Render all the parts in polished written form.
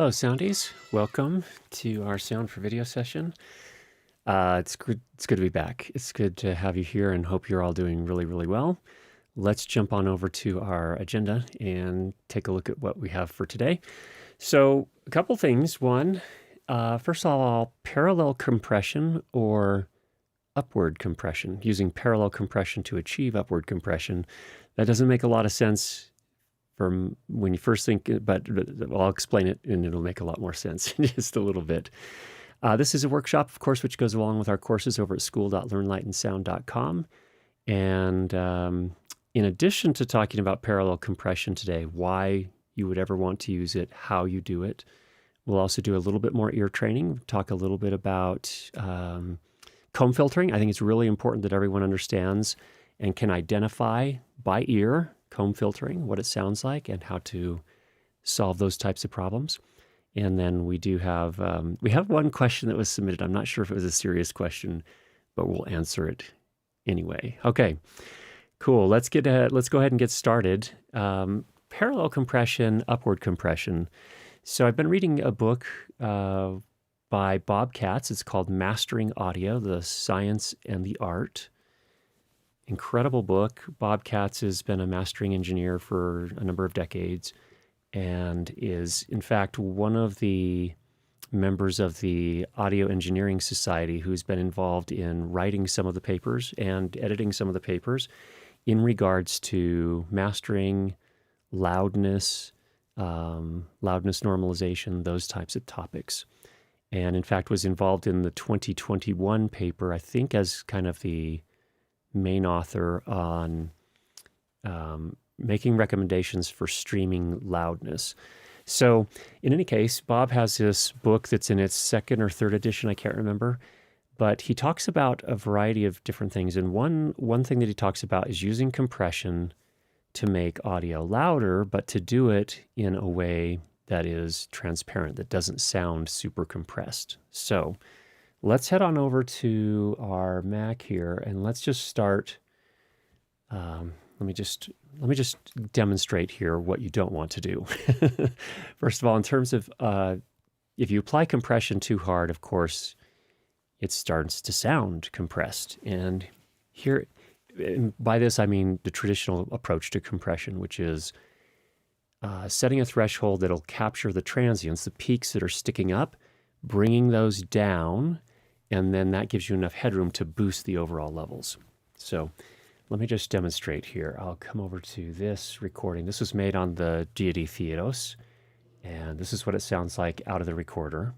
Hello, Soundies. Welcome to our Sound for Video session. It's good to be back. It's good to have you here and hope you're all doing really, really well. Let's jump on over to our agenda and take a look at what we have for today. So a couple things. One, first of all, parallel compression or upward compression, using parallel compression to achieve upward compression. That doesn't make a lot of sense from when you first think, but I'll explain it and it'll make a lot more sense in just a little bit. This is a workshop, of course, which goes along with our courses over at school.learnlightandsound.com. And in addition to talking about parallel compression today, why you would ever want to use it, how you do it, we'll also do a little bit more ear training, talk a little bit about comb filtering. I think it's really important that everyone understands and can identify by ear comb filtering, what it sounds like, and how to solve those types of problems. And then we do have one question that was submitted. I'm not sure if it was a serious question, but we'll answer it anyway. Okay, cool. Let's go ahead and get started. Parallel compression, upward compression. So I've been reading a book by Bob Katz. It's called Mastering Audio: The Science and the Art. Incredible book. Bob Katz has been a mastering engineer for a number of decades and is, in fact, one of the members of the Audio Engineering Society who's been involved in writing some of the papers and editing some of the papers in regards to mastering, loudness, loudness normalization, those types of topics. And in fact, was involved in the 2021 paper, I think, as kind of the main author on making recommendations for streaming loudness. So in any case, Bob has this book that's in its second or third edition, I can't remember, but he talks about a variety of different things. And one thing that he talks about is using compression to make audio louder, but to do it in a way that is transparent, that doesn't sound super compressed. So let's head on over to our Mac here and let's just start. Let me just demonstrate here what you don't want to do. First of all, in terms of if you apply compression too hard, of course, it starts to sound compressed. And here, and by this I mean the traditional approach to compression, which is setting a threshold that'll capture the transients, the peaks that are sticking up, bringing those down, and then that gives you enough headroom to boost the overall levels. So let me just demonstrate here. I'll come over to this recording. This was made on the Deity Theos, and this is what it sounds like out of the recorder.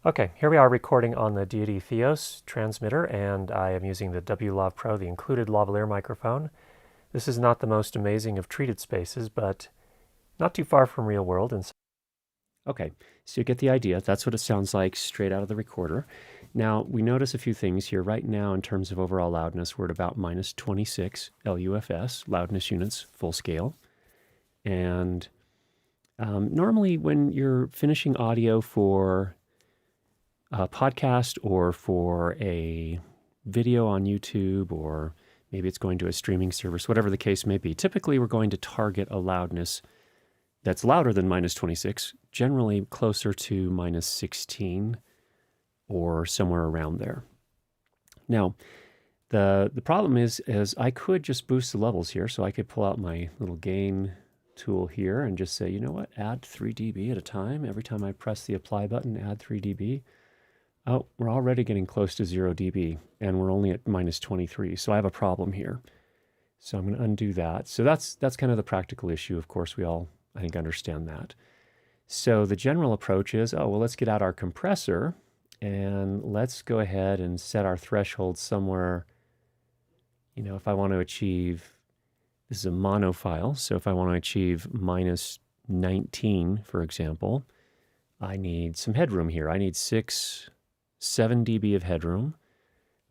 Okay, here we are recording on the Deity Theos transmitter, and I am using the W-Lav Pro, the included lavalier microphone. This is not the most amazing of treated spaces, but not too far from real world. And okay, so you get the idea. That's what it sounds like straight out of the recorder. Now, we notice a few things here. Right now, in terms of overall loudness, we're at about minus 26 LUFS, loudness units, full scale. And normally when you're finishing audio for a podcast or for a video on YouTube, or maybe it's going to a streaming service, whatever the case may be, typically we're going to target a loudness that's louder than minus 26, generally closer to minus 16 or somewhere around there. Now, the problem is I could just boost the levels here. So I could pull out my little gain tool here and just say, you know what, add 3 dB at a time. Every time I press the apply button, add 3 dB. Oh, we're already getting close to 0 dB, and we're only at minus 23. So I have a problem here. So I'm going to undo that. So that's kind of the practical issue. Of course, we all, I think, understand that. So the general approach is, oh, well, let's get out our compressor and let's go ahead and set our threshold somewhere. You know, if I want to achieve, this is a mono file, so if I want to achieve minus 19, for example, I need some headroom here. I need 7 dB of headroom,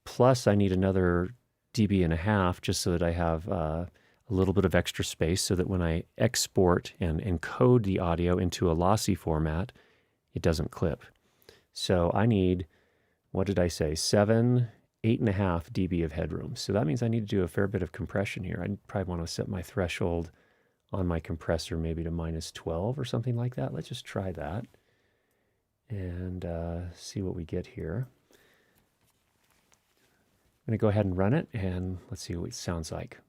plus I need another dB and a half just so that I have a little bit of extra space so that when I export and encode the audio into a lossy format, it doesn't clip. So I need, what did I say, 8.5 dB of headroom. So that means I need to do a fair bit of compression here. I probably want to set my threshold on my compressor maybe to -12 or something like that. Let's just try that and see what we get here. I'm going to go ahead and run it, and let's see what it sounds like.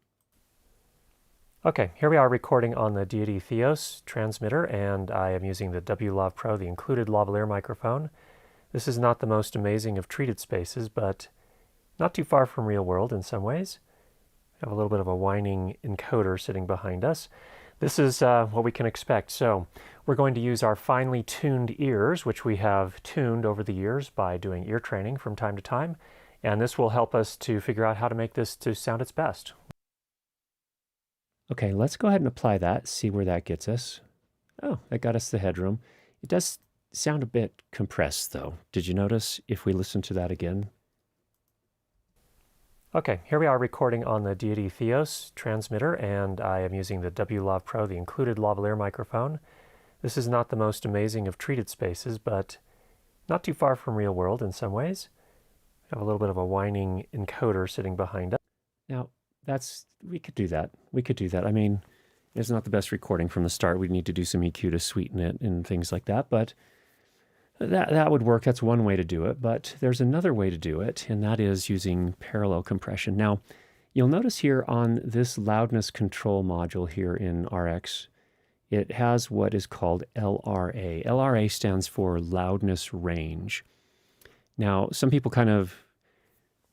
Okay, here we are recording on the Deity Theos transmitter, and I am using the W-Lav Pro, the included lavalier microphone. This is not the most amazing of treated spaces, but not too far from real world in some ways. We have a little bit of a whining encoder sitting behind us. This is what we can expect. So we're going to use our finely tuned ears, which we have tuned over the years by doing ear training from time to time. And this will help us to figure out how to make this to sound its best. Okay, let's go ahead and apply that, see where that gets us. Oh, that got us the headroom. It does sound a bit compressed, though. Did you notice if we listen to that again? Okay, here we are recording on the Deity Theos transmitter, and I am using the W-Lav Pro, the included lavalier microphone. This is not the most amazing of treated spaces, but not too far from real world in some ways. We have a little bit of a whining encoder sitting behind us. Now, we could do that. We could do that. I mean, it's not the best recording from the start. We'd need to do some EQ to sweeten it and things like that, but that would work. That's one way to do it, but there's another way to do it, and that is using parallel compression. Now, you'll notice here on this loudness control module here in RX, it has what is called LRA. LRA stands for loudness range. Now,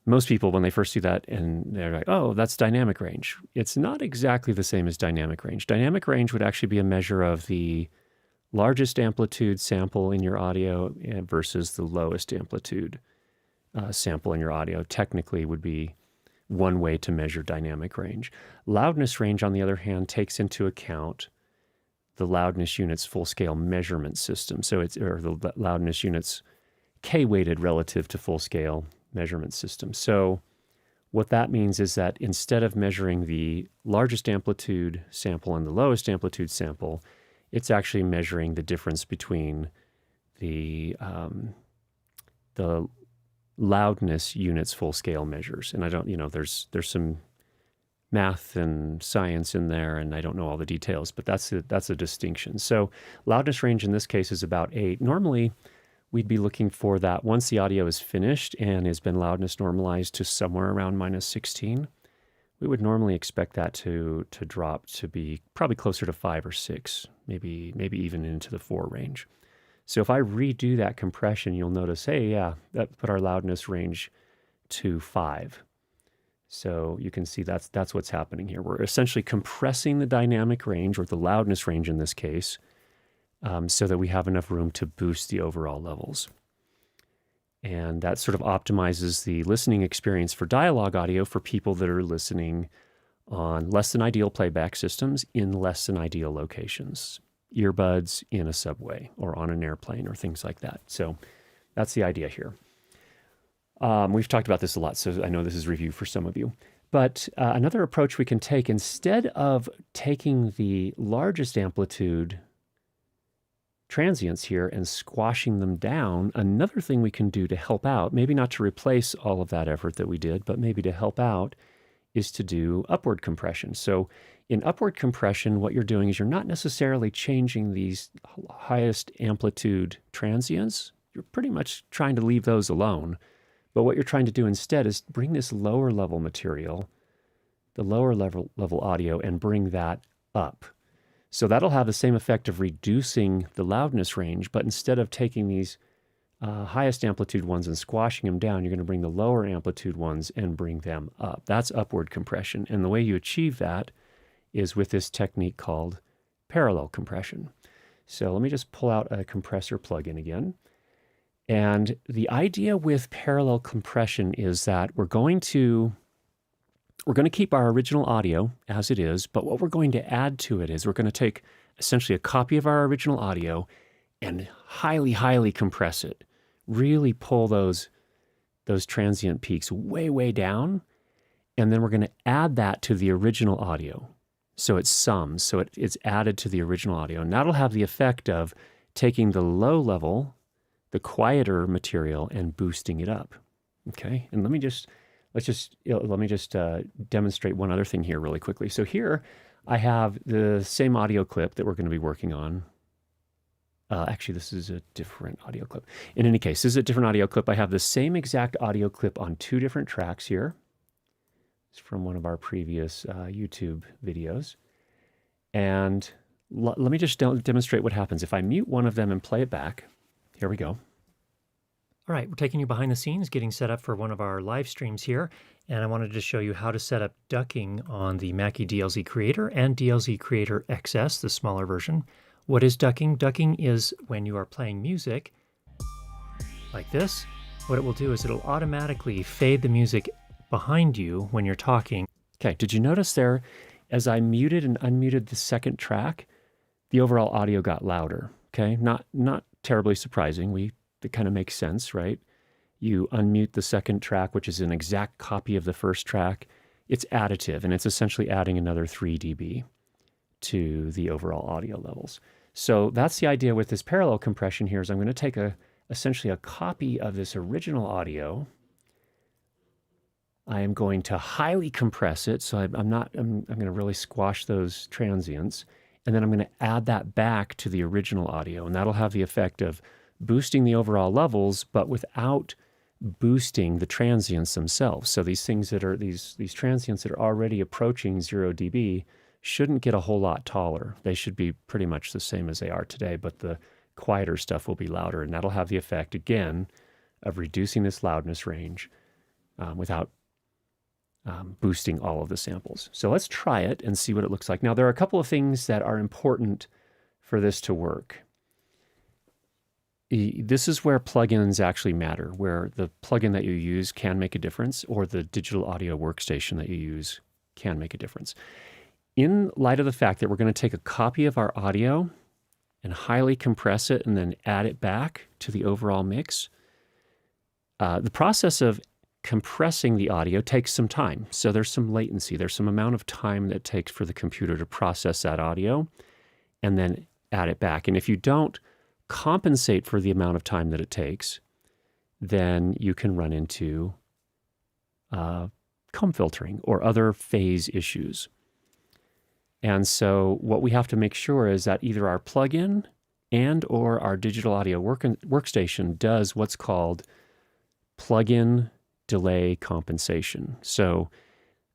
most people, when they first do that, and they're like, oh, that's dynamic range. It's not exactly the same as dynamic range. Dynamic range would actually be a measure of the largest amplitude sample in your audio versus the lowest amplitude sample in your audio. Technically would be one way to measure dynamic range. Loudness range, on the other hand, takes into account the loudness unit's full-scale measurement system. So the loudness unit's K-weighted relative to full-scale measurement system. So what that means is that instead of measuring the largest amplitude sample and the lowest amplitude sample, it's actually measuring the difference between the loudness unit's full-scale measures. And I don't, there's some math and science in there, and I don't know all the details, but that's a distinction. So loudness range in this case is about 8. Normally, we'd be looking for that once the audio is finished and has been loudness normalized to somewhere around -16. We would normally expect that to drop to be probably closer to 5 or 6, maybe even into the 4 range. So if I redo that compression, you'll notice, hey, yeah, that put our loudness range to 5. So you can see that's what's happening here. We're essentially compressing the dynamic range, or the loudness range in this case, so that we have enough room to boost the overall levels. And that sort of optimizes the listening experience for dialogue audio for people that are listening on less than ideal playback systems in less than ideal locations, earbuds in a subway or on an airplane or things like that. So that's the idea here. We've talked about this a lot, so I know this is review for some of you. But another approach we can take, instead of taking the largest amplitude transients here and squashing them down, another thing we can do to help out, maybe not to replace all of that effort that we did, but maybe to help out, is to do upward compression. So in upward compression, what you're doing is you're not necessarily changing these highest amplitude transients. You're pretty much trying to leave those alone. But what you're trying to do instead is bring this lower level material, the lower level audio, and bring that up. So that'll have the same effect of reducing the loudness range, but instead of taking these highest amplitude ones and squashing them down, you're going to bring the lower amplitude ones and bring them up. That's upward compression. And the way you achieve that is with this technique called parallel compression. So let me just pull out a compressor plugin again. And the idea with parallel compression is that we're going to keep our original audio as it is, but what we're going to add to it is we're going to take essentially a copy of our original audio and highly, highly compress it. Really pull those transient peaks way, way down, and then we're going to add that to the original audio. So it sums, so it's added to the original audio. And that'll have the effect of taking the low level, the quieter material, and boosting it up. Okay, and let me just demonstrate one other thing here really quickly. So here I have the same audio clip that we're going to be working on. Actually, this is a different audio clip. In any case, this is a different audio clip. I have the same exact audio clip on 2 different tracks here. It's from one of our previous YouTube videos. And let me just demonstrate what happens. If I mute one of them and play it back, here we go. All right, we're taking you behind the scenes, getting set up for one of our live streams here. And I wanted to show you how to set up ducking on the Mackie DLZ Creator and DLZ Creator XS, the smaller version. What is ducking? Ducking is when you are playing music like this. What it will do is it'll automatically fade the music behind you when you're talking. Okay, did you notice there, as I muted and unmuted the second track, the overall audio got louder, okay? Not terribly surprising. It kind of makes sense, right? You unmute the second track, which is an exact copy of the first track. It's additive, and it's essentially adding another 3 dB to the overall audio levels. So that's the idea with this parallel compression here is I'm going to take essentially a copy of this original audio. I am going to highly compress it, so I'm going to really squash those transients, and then I'm going to add that back to the original audio, and that'll have the effect of boosting the overall levels, but without boosting the transients themselves. So these things that are these transients that are already approaching 0 dB shouldn't get a whole lot taller. They should be pretty much the same as they are today, but the quieter stuff will be louder, and that'll have the effect again of reducing this loudness range without boosting all of the samples. So let's try it and see what it looks like. Now, there are a couple of things that are important for this to work. This is where plugins actually matter, where the plugin that you use can make a difference, or the digital audio workstation that you use can make a difference. In light of the fact that we're going to take a copy of our audio and highly compress it and then add it back to the overall mix, the process of compressing the audio takes some time. So there's some latency. There's some amount of time that it takes for the computer to process that audio and then add it back. And if you don't compensate for the amount of time that it takes, then you can run into comb filtering or other phase issues. And so what we have to make sure is that either our plugin and or our digital audio workstation does what's called plugin delay compensation. So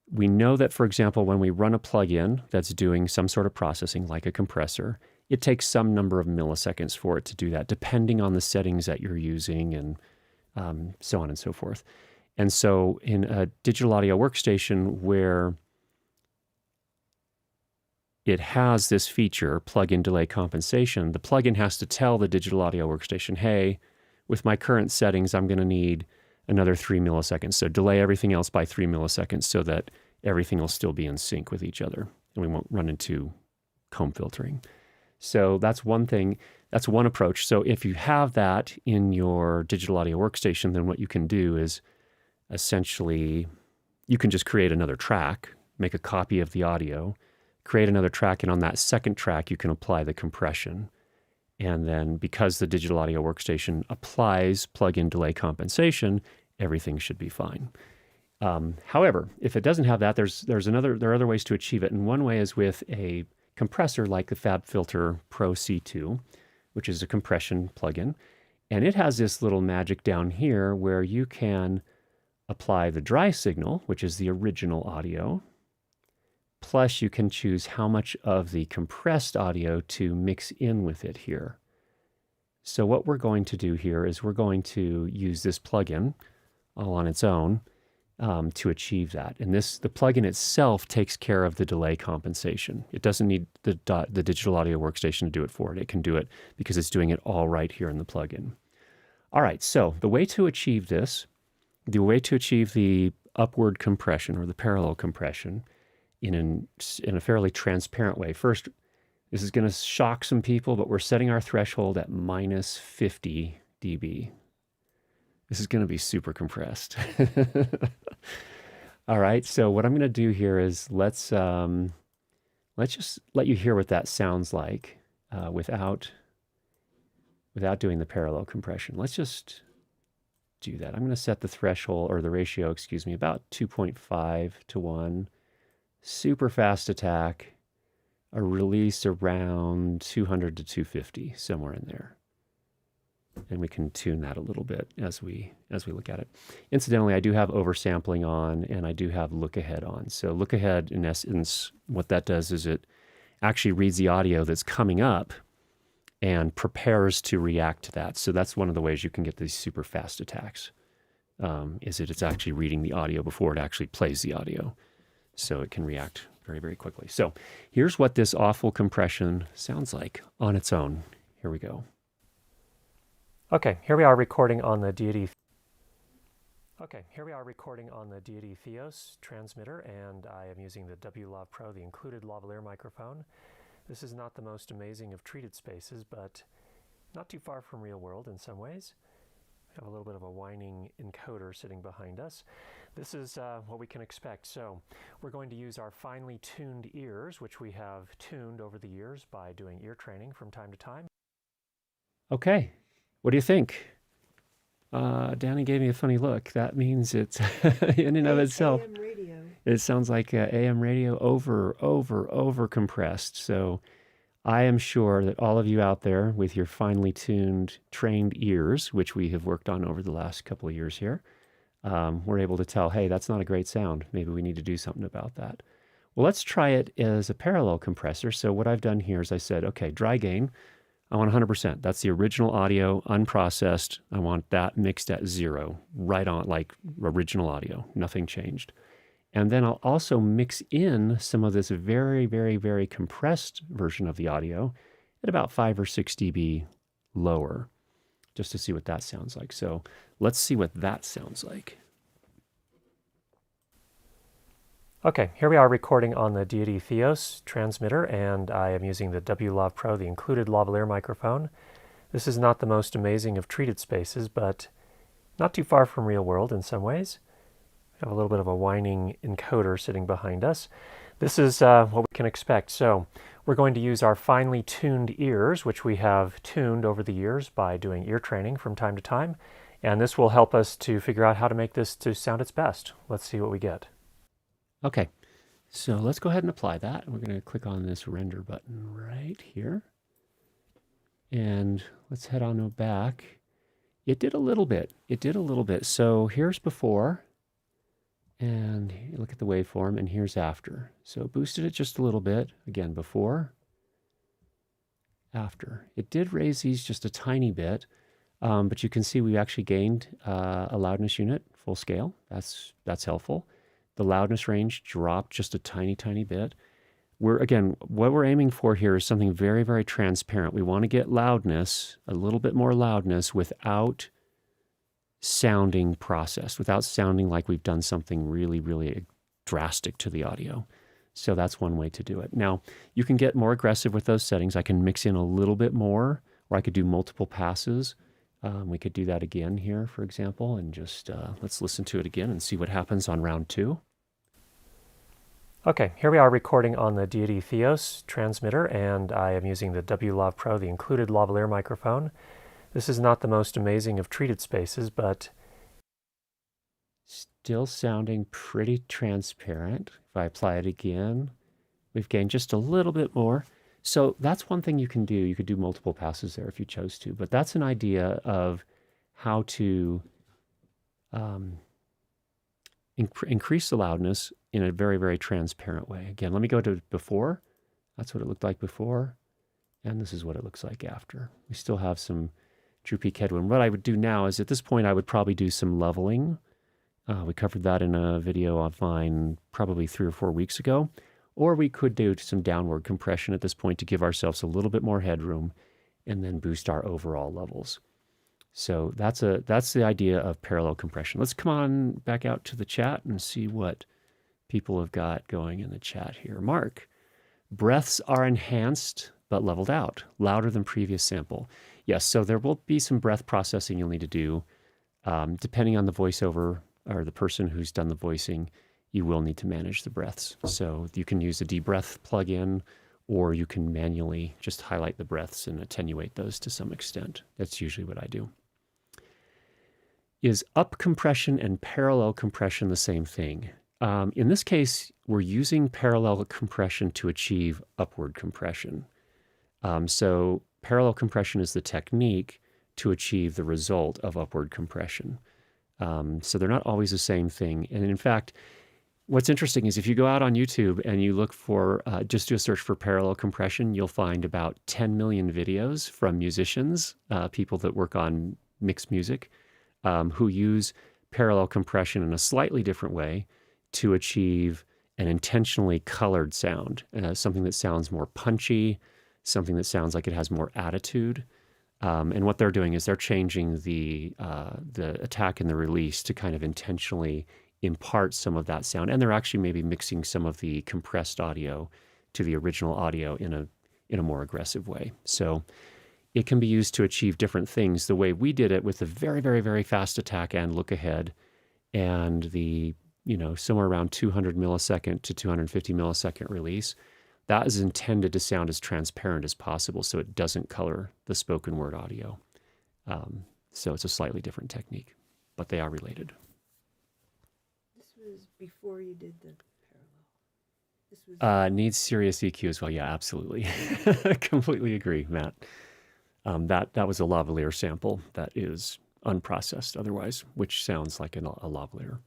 we know that, for example, when we run a plugin that's doing some sort of processing like a compressor, it takes some number of milliseconds for it to do that, depending on the settings that you're using and so on and so forth. And so in a digital audio workstation where it has this feature, plugin delay compensation, the plugin has to tell the digital audio workstation, hey, with my current settings, I'm going to need another 3 milliseconds. So delay everything else by 3 milliseconds so that everything will still be in sync with each other and we won't run into comb filtering. So that's one thing, that's one approach. So if you have that in your digital audio workstation, then what you can do is essentially, you can just create another track, make a copy of the audio, create another track, and on that second track, you can apply the compression. And then because the digital audio workstation applies plug-in delay compensation, everything should be fine. However, if it doesn't have that, there are other ways to achieve it. And one way is with a compressor like the FabFilter Pro C2, which is a compression plugin. And it has this little magic down here where you can apply the dry signal, which is the original audio, plus you can choose how much of the compressed audio to mix in with it here. So what we're going to do here is we're going to use this plugin all on its own to achieve that. And the plugin itself takes care of the delay compensation. It doesn't need the digital audio workstation to do it for it. It can do it because it's doing it all right here in the plugin. All right, so the way to achieve this, the way to achieve the upward compression or the parallel compression in a fairly transparent way. First, this is going to shock some people, but we're setting our threshold at minus 50 dB. This is going to be super compressed. All right, so what I'm going to do here is let's just let you hear what that sounds like without doing the parallel compression. Let's just do that. I'm going to set the threshold or the ratio, excuse me, about 2.5 to 1. Super fast attack. a release around 200 to 250, somewhere in there. And we can tune that a little bit as we look at it. Incidentally, I do have oversampling on, and I do have look ahead on. So look ahead, in essence, what that does is it actually reads the audio that's coming up and prepares to react to that. So that's one of the ways you can get these super fast attacks, is that it's actually reading the audio before it actually plays the audio. So it can react very, very quickly. So here's what this awful compression sounds like on its own. Here we go. Okay, here we are recording on the Deity. Theos transmitter, and I am using the WLAV Pro, the included lavalier microphone. This is not the most amazing of treated spaces, but not too far from real world in some ways. We have a little bit of a whining encoder sitting behind us. This is what we can expect. So we're going to use our finely tuned ears, which we have tuned over the years by doing ear training from time to time. Okay. What do you think? Danny gave me a funny look. That means it's in and of itself. AM radio. It sounds like AM radio over compressed. So I am sure that all of you out there with your finely tuned, trained ears, which we have worked on over the last couple of years here, we're able to tell, hey, that's not a great sound. Maybe we need to do something about that. Well, let's try it as a parallel compressor. So what I've done here is I said, okay, dry gain. I want 100%. That's the original audio, unprocessed. I want that mixed at 0, right on, like original audio, nothing changed. And then I'll also mix in some of this very, very, very compressed version of the audio at about 5 or 6 dB lower, just to see what that sounds like. So let's see what that sounds like. Okay, here we are recording on the Deity Theos transmitter, and I am using the WLAV Pro, the included lavalier microphone. This is not the most amazing of treated spaces, but not too far from real world in some ways. We have a little bit of a whining encoder sitting behind us. This is what we can expect. So we're going to use our finely tuned ears, which we have tuned over the years by doing ear training from time to time. And this will help us to figure out how to make this to sound its best. Let's see what we get. Okay, so let's go ahead and apply that. We're going to click on this render button right here. And let's head on back. It did a little bit. So here's before. And look at the waveform, and here's after. So it boosted it just a little bit. Again, before, after. It did raise these just a tiny bit, but you can see we actually gained a loudness unit, full scale. That's helpful. The loudness range dropped just a tiny, tiny bit. What we're aiming for here is something very, very transparent. We want to get loudness, a little bit more loudness, without sounding processed, without sounding like we've done something really, really drastic to the audio. So that's one way to do it. Now, you can get more aggressive with those settings. I can mix in a little bit more, or I could do multiple passes. We could do that again here, for example, and just let's listen to it again and see what happens on round 2. Okay, here we are recording on the Deity Theos transmitter, and I am using the WLAV Pro, the included lavalier microphone. This is not the most amazing of treated spaces, but still sounding pretty transparent. If I apply it again, we've gained just a little bit more. So that's one thing you can do. You could do multiple passes there if you chose to, but that's an idea of how to increase the loudness in a very, very transparent way. Again, let me go to before. That's what it looked like before, and this is what it looks like after. We still have some true peak headwind. What I would do now is, at this point, I would probably do some leveling. We covered that in a video of mine probably 3 or 4 weeks ago. Or we could do some downward compression at this point to give ourselves a little bit more headroom and then boost our overall levels. So that's the idea of parallel compression. Let's come on back out to the chat and see what people have got going in the chat here. Mark, breaths are enhanced but leveled out, louder than previous sample. Yes, so there will be some breath processing you'll need to do. Depending on the voiceover or the person who's done the voicing, you will need to manage the breaths. So you can use a debreath plugin, or you can manually just highlight the breaths and attenuate those to some extent. That's usually what I do. Is up compression and parallel compression the same thing? In this case, we're using parallel compression to achieve upward compression. So parallel compression is the technique to achieve the result of upward compression. So they're not always the same thing. And in fact, what's interesting is if you go out on YouTube and you look for, just do a search for parallel compression, you'll find about 10 million videos from musicians, people that work on mixed music, who use parallel compression in a slightly different way to achieve an intentionally colored sound, something that sounds more punchy, something that sounds like it has more attitude. And what they're doing is they're changing the attack and the release to kind of intentionally impart some of that sound, and they're actually maybe mixing some of the compressed audio to the original audio in a more aggressive way. So it can be used to achieve different things. The way we did it with a very, very, very fast attack and look ahead, and the somewhere around 200 millisecond to 250 millisecond release, that is intended to sound as transparent as possible, so it doesn't color the spoken word audio. So it's a slightly different technique, but they are related. Before you did the parallel. This was Needs serious EQ as well. Yeah, absolutely. Completely agree, Matt. That was a lavalier sample that is unprocessed otherwise, which sounds like a lavalier.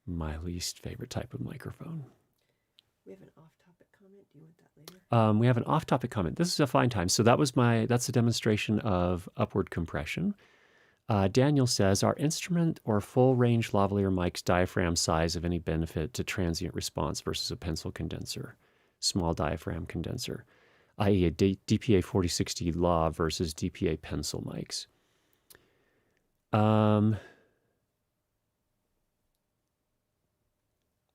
My least favorite type of microphone. We have an off-topic comment. Do you want that later? We have an off-topic comment. This is a fine time. So that's a demonstration of upward compression. Daniel says, are instrument or full-range lavalier mics diaphragm size of any benefit to transient response versus a pencil condenser, small diaphragm condenser, i.e. a DPA 4060 lav versus DPA pencil mics?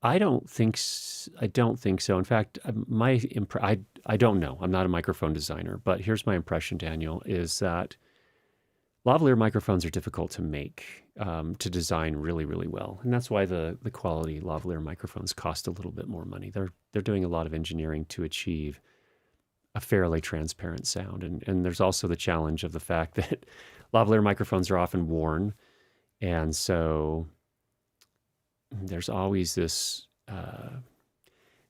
I don't think so. In fact, I don't know. I'm not a microphone designer, but here's my impression, Daniel, is that lavalier microphones are difficult to make, to design really, really well. And that's why the quality lavalier microphones cost a little bit more money. They're doing a lot of engineering to achieve a fairly transparent sound. And there's also the challenge of the fact that lavalier microphones are often worn. And so there's always this,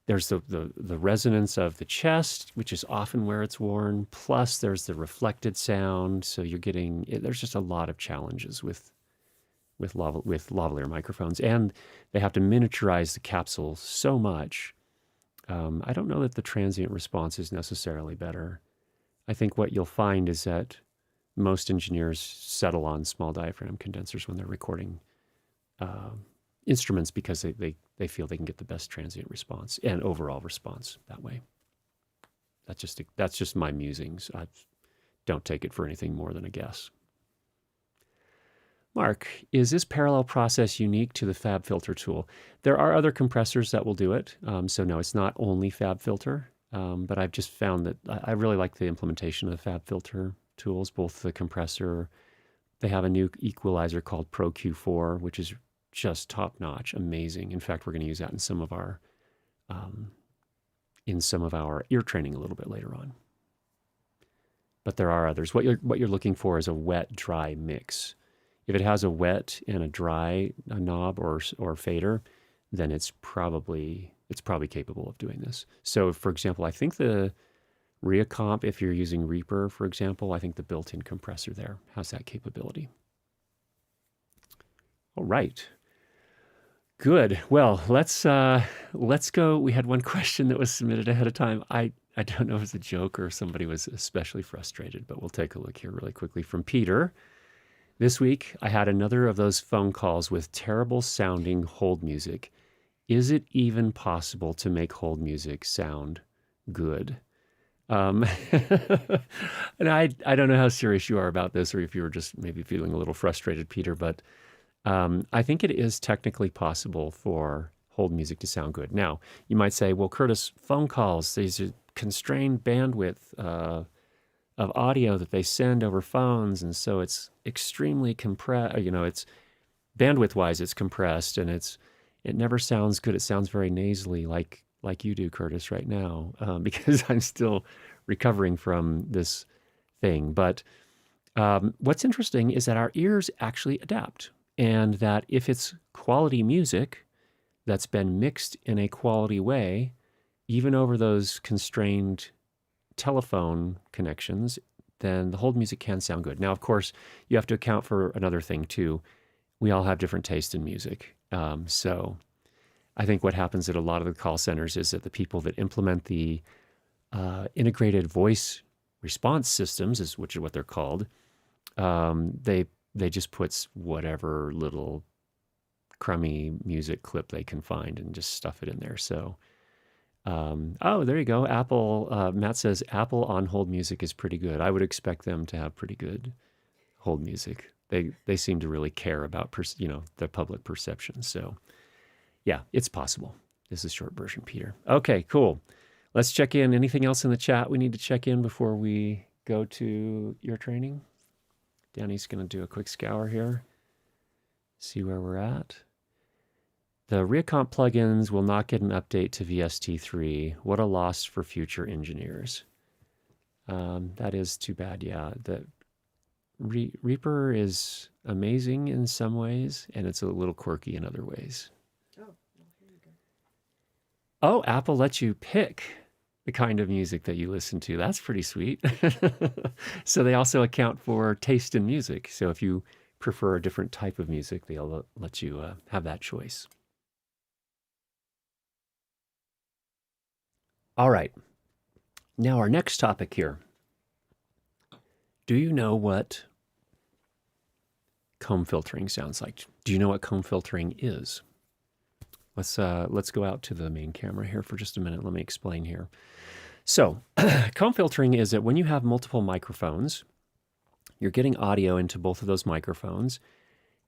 there's the resonance of the chest, which is often where it's worn. Plus there's the reflected sound. So there's just a lot of challenges with lavalier microphones, and they have to miniaturize the capsule so much. I don't know that the transient response is necessarily better. I think what you'll find is that most engineers settle on small diaphragm condensers when they're recording instruments because they feel they can get the best transient response and overall response that way. That's just my musings. I don't take it for anything more than a guess. Mark, is this parallel process unique to the FabFilter tool? There are other compressors that will do it. So no, it's not only FabFilter, but I've just found that I really like the implementation of the FabFilter tools, both the compressor. They have a new equalizer called Pro Q4, which is just top-notch, amazing. In fact, we're going to use that in some of our ear training a little bit later on. But there are others. What you're looking for is a wet-dry mix. If it has a wet and a dry knob or fader, then it's probably capable of doing this. So, for example, I think the Reacomp, if you're using Reaper, for example, I think the built-in compressor there has that capability. All right. Good. Well, let's go. We had one question that was submitted ahead of time. I don't know if it's a joke or somebody was especially frustrated, but we'll take a look here really quickly from Peter. This week, I had another of those phone calls with terrible sounding hold music. Is it even possible to make hold music sound good? And I don't know how serious you are about this, or if you were just maybe feeling a little frustrated, Peter, but I think it is technically possible for hold music to sound good. Now, you might say, well, Curtis, phone calls, these are constrained bandwidth of audio that they send over phones, and so it's extremely compressed. It's bandwidth-wise, it's compressed, and it never sounds good. It sounds very nasally, like you do, Curtis, right now, because I'm still recovering from this thing. But what's interesting is that our ears actually adapt, and that if it's quality music, that's been mixed in a quality way, even over those constrained telephone connections, then the hold music can sound good. Now, of course, you have to account for another thing too. We all have different taste in music. So I think what happens at a lot of the call centers is that the people that implement the integrated voice response systems, which is what they're called, they just put whatever little crummy music clip they can find and just stuff it in there. So, oh, there you go. Apple. Matt says Apple on hold music is pretty good. I would expect them to have pretty good hold music. They seem to really care about the public perception. So, yeah, it's possible. This is short version, Peter. Okay, cool. Let's check in. Anything else in the chat we need to check in before we go to your training? Danny's going to do a quick scour here, see where we're at. The Reacomp plugins will not get an update to VST3. What a loss for future engineers. That is too bad, yeah. The Reaper is amazing in some ways, and it's a little quirky in other ways. Oh, well, here you go. Oh, Apple lets you pick the kind of music that you listen to. That's pretty sweet. So they also account for taste in music. So if you prefer a different type of music, they'll let you have that choice. All right. Now our next topic here. Do you know what comb filtering sounds like? Do you know what comb filtering is? Let's go out to the main camera here for just a minute. Let me explain here. So, comb filtering is that when you have multiple microphones, you're getting audio into both of those microphones.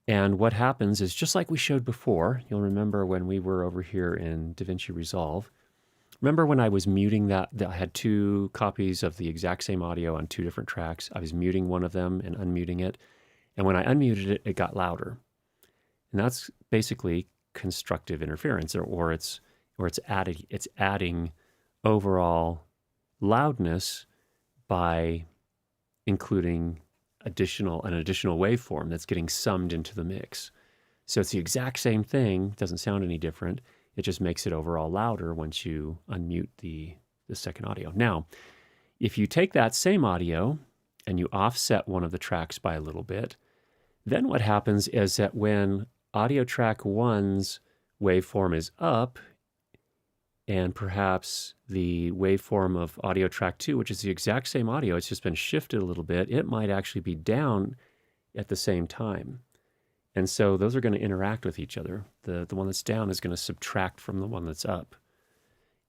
And what happens is, just like we showed before, you'll remember when we were over here in DaVinci Resolve, remember when I was muting that I had two copies of the exact same audio on two different tracks? I was muting one of them and unmuting it. And when I unmuted it, it got louder. And that's basically constructive interference, or it's adding overall loudness by including an additional waveform that's getting summed into the mix. So it's the exact same thing, doesn't sound any different. It just makes it overall louder once you unmute the second audio. Now, if you take that same audio and you offset one of the tracks by a little bit, then what happens is that when audio track one's waveform is up, and perhaps the waveform of audio track two, which is the exact same audio, it's just been shifted a little bit, it might actually be down at the same time. And so those are going to interact with each other. The one that's down is going to subtract from the one that's up.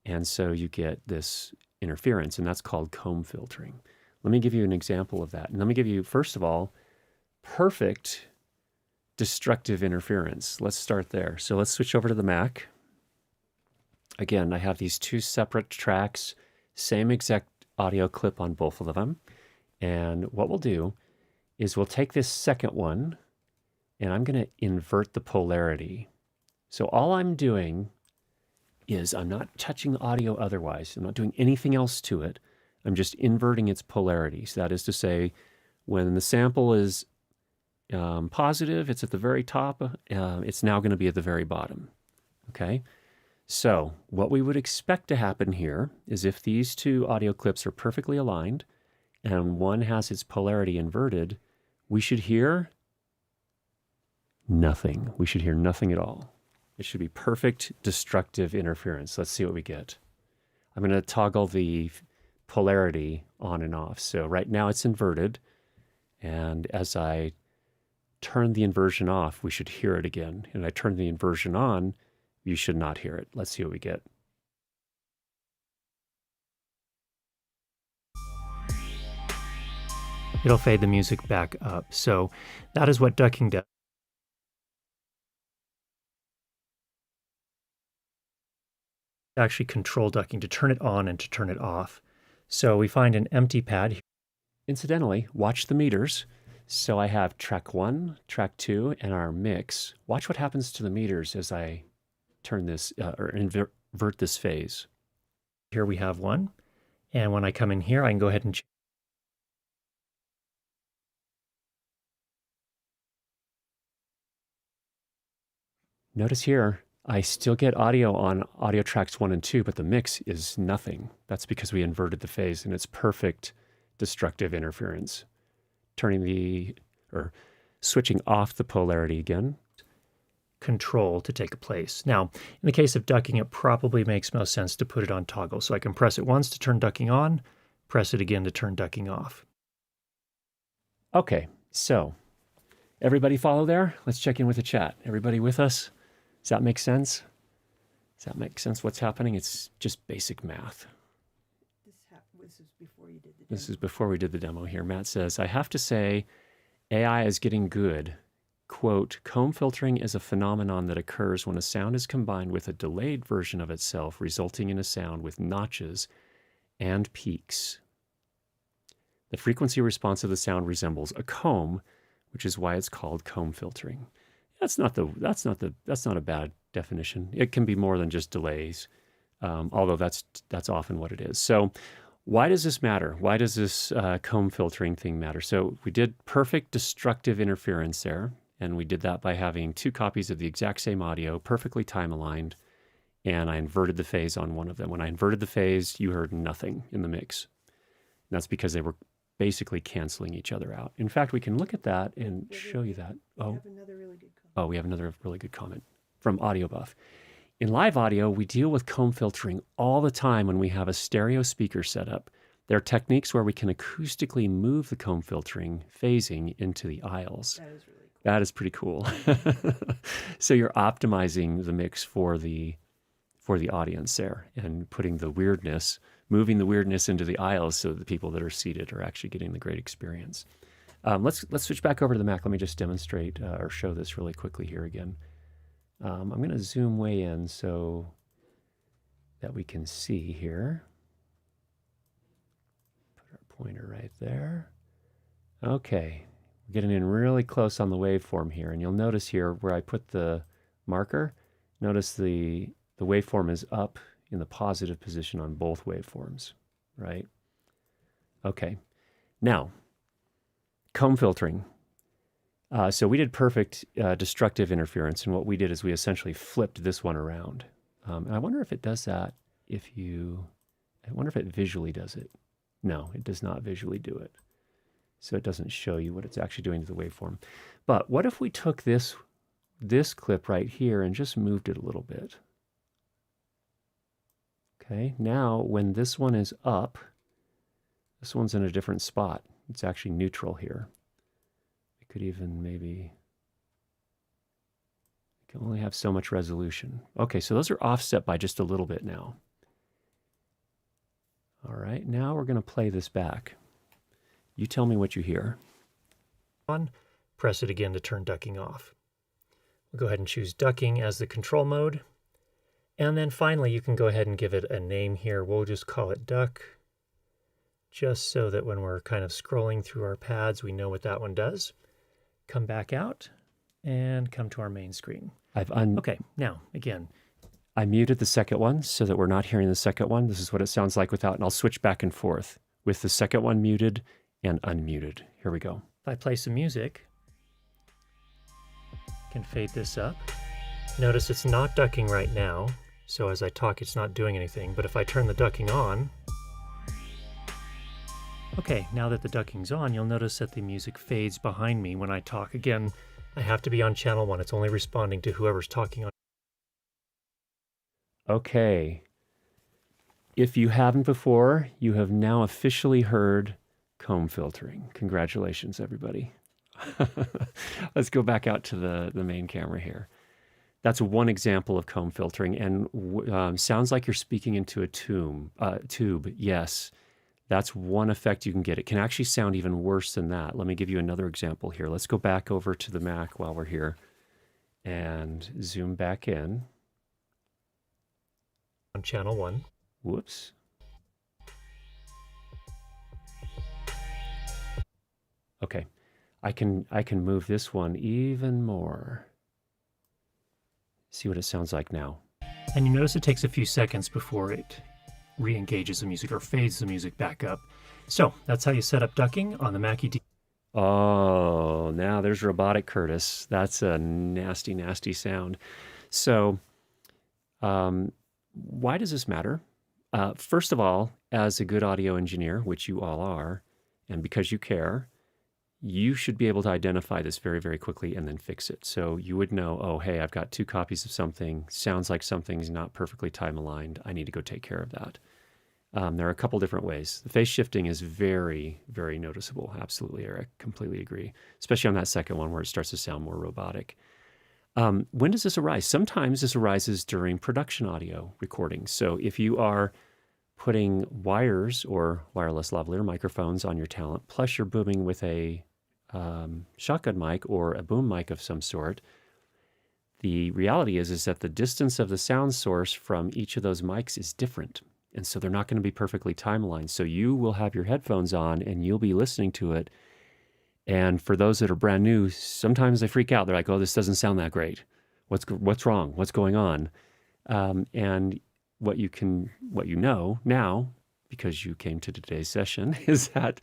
And so you get this interference, and that's called comb filtering. Let me give you an example of that. And let me give you, first of all, perfect destructive interference. Let's start there. So let's switch over to the Mac. Again, I have these two separate tracks, same exact audio clip on both of them. And what we'll do is we'll take this second one, and I'm going to invert the polarity. So all I'm doing is I'm not touching the audio otherwise. I'm not doing anything else to it. I'm just inverting its polarity. So that is to say, when the sample is positive, it's at the very top. It's now going to be at the very bottom. Okay? So what we would expect to happen here is if these two audio clips are perfectly aligned and one has its polarity inverted, we should hear nothing. We should hear nothing at all. It should be perfect destructive interference. Let's see what we get. I'm going to toggle the polarity on and off. So right now it's inverted. And as I turn the inversion off, we should hear it again. And I turn the inversion on, you should not hear it. Let's see what we get. It'll fade the music back up. So that is what ducking does. Actually control ducking to turn it on and to turn it off. So we find an empty pad. Incidentally, watch the meters. So I have track 1, track 2, and our mix. Watch what happens to the meters as I turn this or invert this phase. Here we have one. And when I come in here, I can go ahead and notice here, I still get audio on audio tracks 1 and 2, but the mix is nothing. That's because we inverted the phase, and it's perfect destructive interference. Or switching off the polarity again. Control to take place. Now, in the case of ducking, it probably makes most sense to put it on toggle. So I can press it once to turn ducking on, press it again to turn ducking off. Okay, so everybody follow there? Let's check in with the chat. Everybody with us? Does that make sense? Does that make sense what's happening? It's just basic math. This is before you did the demo. This is before we did the demo here. Matt says, I have to say, AI is getting good. Quote, comb filtering is a phenomenon that occurs when a sound is combined with a delayed version of itself, resulting in a sound with notches and peaks. The frequency response of the sound resembles a comb, which is why it's called comb filtering. That's not a bad definition. It can be more than just delays, although that's often what it is. So why does this matter? Why does this comb filtering thing matter? So we did perfect destructive interference there, and we did that by having 2 copies of the exact same audio, perfectly time aligned, and I inverted the phase on one of them. When I inverted the phase, you heard nothing in the mix. And that's because they were basically canceling each other out. In fact, we can look at that and show you that. We have another really good comment. Oh, we have another really good comment from Audio Buff. In live audio, we deal with comb filtering all the time when we have a stereo speaker set up. There are techniques where we can acoustically move the comb filtering phasing into the aisles. That is really cool. That is pretty cool. So you're optimizing the mix for the audience there and putting the weirdness, moving the weirdness into the aisles so that the people that are seated are actually getting the great experience. Let's switch back over to the Mac. Let me just demonstrate or show this really quickly here again. I'm going to zoom way in so that we can see here. Put our pointer right there. Okay, we're getting in really close on the waveform here, and you'll notice here where I put the marker, notice the waveform is up in the positive position on both waveforms, right? Okay, now, comb filtering. So we did perfect destructive interference, and what we did is we essentially flipped this one around. And I wonder if it does that I wonder if it visually does it. No, it does not visually do it. So it doesn't show you what it's actually doing to the waveform. But what if we took this clip right here and just moved it a little bit? Okay, now when this one is up, this one's in a different spot. It's actually neutral here. We could even maybe, we can only have so much resolution. Okay, so those are offset by just a little bit now. All right, now we're going to play this back. You tell me what you hear. Press it again to turn ducking off. We'll go ahead and choose ducking as the control mode. And then finally, you can go ahead and give it a name here. We'll just call it duck, just so that when we're kind of scrolling through our pads, we know what that one does. Come back out and come to our main screen. Okay, now, again, I muted the second one so that we're not hearing the second one. This is what it sounds like without, and I'll switch back and forth with the second one muted and unmuted. Here we go. If I play some music, I can fade this up. Notice it's not ducking right now, so as I talk, it's not doing anything. But if I turn the ducking on, okay, now that the ducking's on, you'll notice that the music fades behind me when I talk. Again, I have to be on channel 1. It's only responding to whoever's talking on. Okay. If you haven't before, you have now officially heard comb filtering. Congratulations, everybody. Let's go back out to the main camera here. That's one example of comb filtering, and sounds like you're speaking into a tube. Yes, that's one effect you can get. It can actually sound even worse than that. Let me give you another example here. Let's go back over to the Mac while we're here and zoom back in. On channel 1. Whoops. Okay, I can move this one even more. See what it sounds like now. And you notice it takes a few seconds before it re-engages the music or fades the music back up. So that's how you set up ducking on the Mackie D. Oh, now there's robotic Curtis. That's a nasty, nasty sound. So Why does this matter? First of all, as a good audio engineer, which you all are, and because you care, you should be able to identify this very, very quickly and then fix it. So you would know, oh, hey, I've got 2 copies of something. Sounds like something's not perfectly time aligned. I need to go take care of that. There are a couple different ways. The phase shifting is very, very noticeable. Absolutely, Eric. Completely agree. Especially on that second one where it starts to sound more robotic. When does this arise? Sometimes this arises during production audio recordings. So if you are putting wires or wireless lavalier microphones on your talent, plus you're booming with a shotgun mic or a boom mic of some sort, the reality is that the distance of the sound source from each of those mics is different. And so they're not going to be perfectly time aligned. So you will have your headphones on and you'll be listening to it. And for those that are brand new, sometimes they freak out. They're like, oh, this doesn't sound that great. What's wrong? What's going on? And what you know now, because you came to today's session, is that,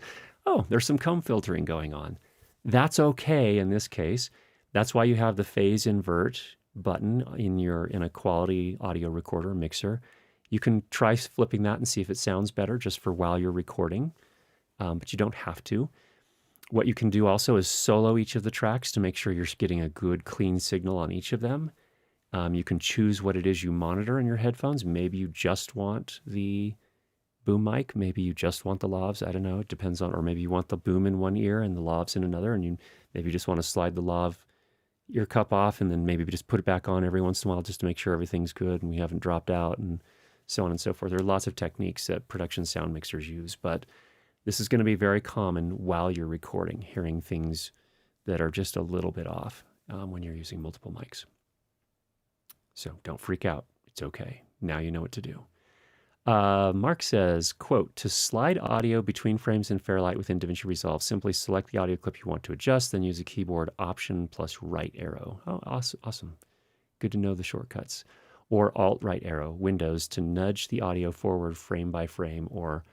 oh, there's some comb filtering going on. That's okay in this case. That's why you have the phase invert button in a quality audio recorder mixer. You can try flipping that and see if it sounds better just for while you're recording, but you don't have to. What you can do also is solo each of the tracks to make sure you're getting a good, clean signal on each of them. You can choose what it is you monitor in your headphones. Maybe you just want the boom mic. Maybe you just want the lavs. I don't know. It depends on, or maybe you want the boom in one ear and the lavs in another, and maybe you just want to slide the lav ear cup off and then maybe just put it back on every once in a while just to make sure everything's good and we haven't dropped out and so on and so forth. There are lots of techniques that production sound mixers use, but this is going to be very common while you're recording, hearing things that are just a little bit off when you're using multiple mics. So don't freak out. It's okay. Now you know what to do. Mark says, quote, to slide audio between frames in Fairlight within DaVinci Resolve, simply select the audio clip you want to adjust, then use the keyboard Option plus right arrow. Oh, awesome. Good to know the shortcuts. Or Alt right arrow, Windows, to nudge the audio forward frame by frame, or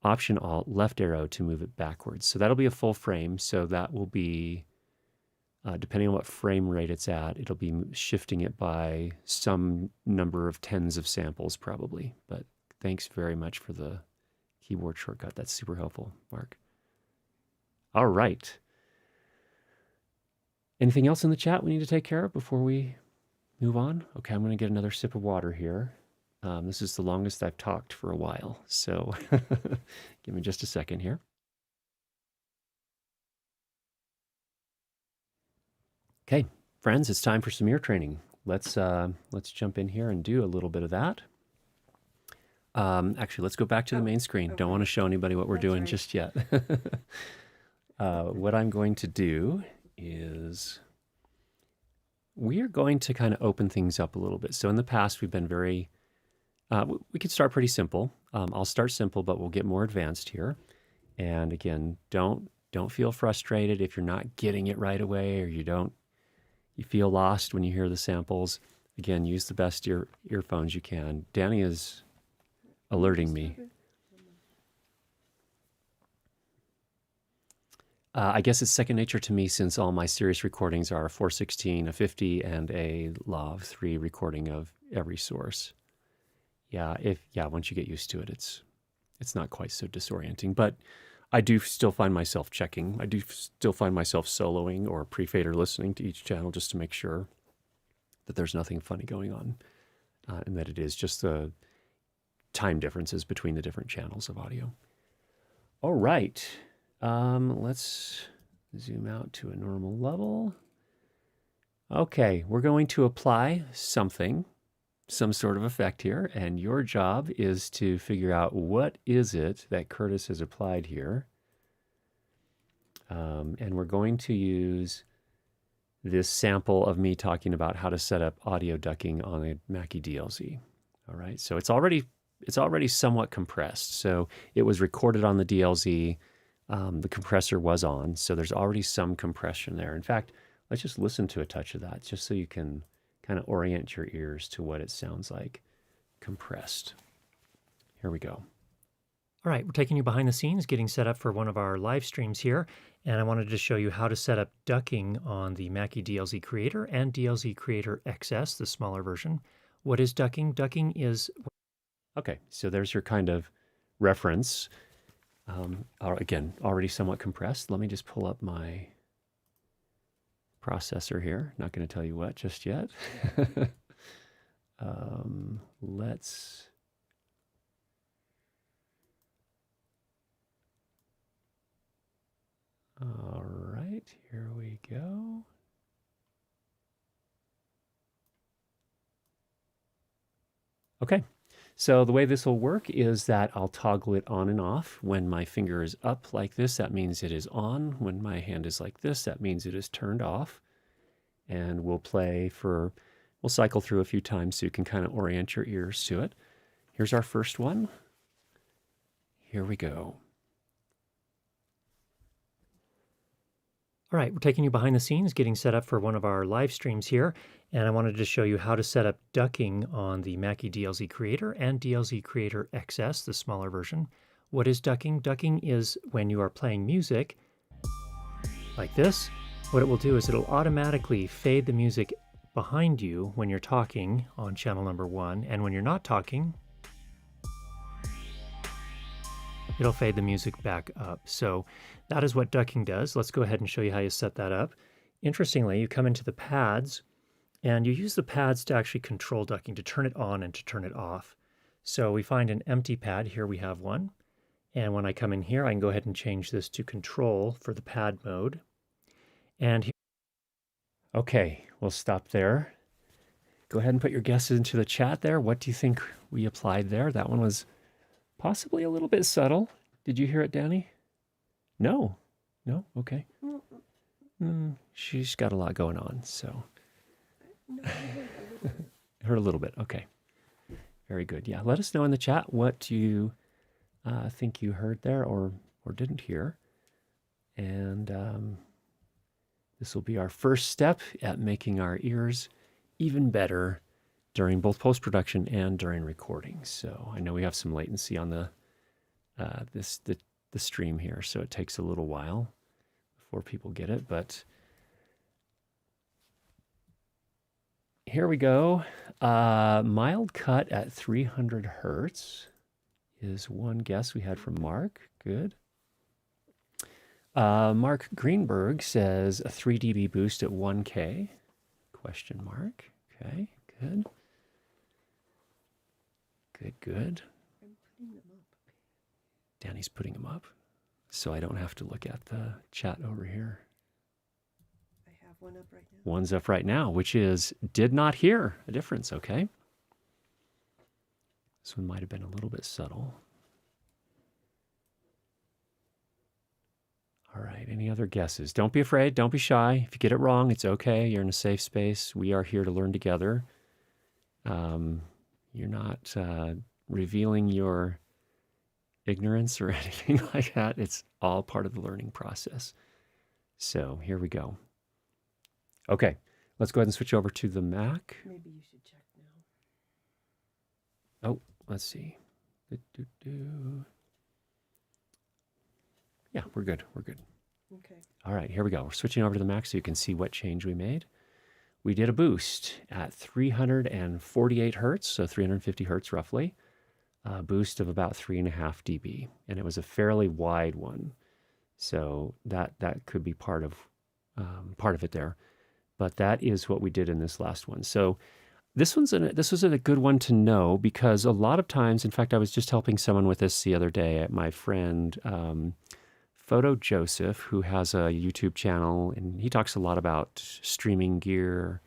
Option Alt left arrow to move it backwards. So that'll be a full frame. So that will be, depending on what frame rate it's at, it'll be shifting it by some number of tens of samples probably. But thanks very much for the keyboard shortcut. That's super helpful, Mark. All right. Anything else in the chat we need to take care of before we move on? Okay, I'm going to get another sip of water here. This is the longest I've talked for a while, so give me just a second here. Okay, friends, it's time for some ear training. Let's jump in here and do a little bit of that. Actually, let's go back to the main screen. Don't want to show anybody what we're doing just yet. What I'm going to do is we are going to kind of open things up a little bit. So in the past, we've been very, we could start pretty simple. I'll start simple, but we'll get more advanced here. And again, don't feel frustrated if you're not getting it right away, or you feel lost when you hear the samples. Again, use the best earphones you can. Danny is alerting me. I guess it's second nature to me since all my serious recordings are a 416, a 50, and a Lav 3 recording of every source. Once you get used to it, it's not quite so disorienting. But I do still find myself checking. I do still find myself soloing or pre-fader listening to each channel just to make sure that there's nothing funny going on, and that it is just the time differences between the different channels of audio. All right. Let's zoom out to a normal level. Okay, we're going to apply some sort of effect here, and your job is to figure out what is it that Curtis has applied here. And we're going to use this sample of me talking about how to set up audio ducking on a Mackie DLZ. All right, so it's already somewhat compressed. So it was recorded on the DLZ. The compressor was on, so there's already some compression there. In fact, let's just listen to a touch of that, just so you can kind of orient your ears to what it sounds like compressed. Here we go. All right, we're taking you behind the scenes, getting set up for one of our live streams here, and I wanted to show you how to set up ducking on the Mackie DLZ Creator and DLZ Creator XS, the smaller version. What is ducking? Ducking is... Okay, so there's your kind of reference. Again, already somewhat compressed. Let me just pull up my processor here. Not going to tell you what just yet. Let's... All right, here we go. Okay, so the way this will work is that I'll toggle it on and off. When my finger is up like this, that means it is on. When my hand is like this, that means it is turned off. And we'll cycle through a few times so you can kind of orient your ears to it. Here's our first one. Here we go. All right, we're taking you behind the scenes, getting set up for one of our live streams here. And I wanted to show you how to set up ducking on the Mackie DLZ Creator and DLZ Creator XS, the smaller version. What is ducking? Ducking is when you are playing music like this. What it will do is it'll automatically fade the music behind you when you're talking on channel number 1. And when you're not talking, it'll fade the music back up. So that is what ducking does. Let's go ahead and show you how you set that up. Interestingly, you come into the pads and you use the pads to actually control ducking, to turn it on and to turn it off. So we find an empty pad. Here we have one. And when I come in here, I can go ahead and change this to control for the pad mode. And here... Okay, we'll stop there. Go ahead and put your guesses into the chat there. What do you think we applied there? That one was possibly a little bit subtle. Did you hear it, Danny? No. No? Okay. She's got a lot going on, so. No, I Heard a little bit. Okay. Very good. Yeah, let us know in the chat what you think you heard there or didn't hear. And this will be our first step at making our ears even better during both post-production and during recording. So I know we have some latency on the stream here, so it takes a little while before people get it, but here we go. Mild cut at 300 hertz is one guess we had from Mark. Good. Mark Greenberg says a 3 dB boost at 1K? Question mark. Okay, good. Good. I'm putting them up. Danny's putting them up, so I don't have to look at the chat over here. I have one up right now. One's up right now, which is did not hear a difference, okay? This one might have been a little bit subtle. All right, any other guesses? Don't be afraid, don't be shy. If you get it wrong, it's okay. You're in a safe space. We are here to learn together. You're not revealing your ignorance or anything like that. It's all part of the learning process. So here we go. Okay, let's go ahead and switch over to the Mac. Maybe you should check now. Oh, let's see. Yeah, we're good. We're good. Okay. All right, here we go. We're switching over to the Mac so you can see what change we made. We did a boost at 348 hertz, so 350 hertz roughly. A boost of about 3.5 dB, and it was a fairly wide one. So that could be part of it there. But that is what we did in this last one. So this was a good one to know because a lot of times, in fact, I was just helping someone with this the other day. My friend Photo Joseph, who has a YouTube channel, and he talks a lot about streaming gear,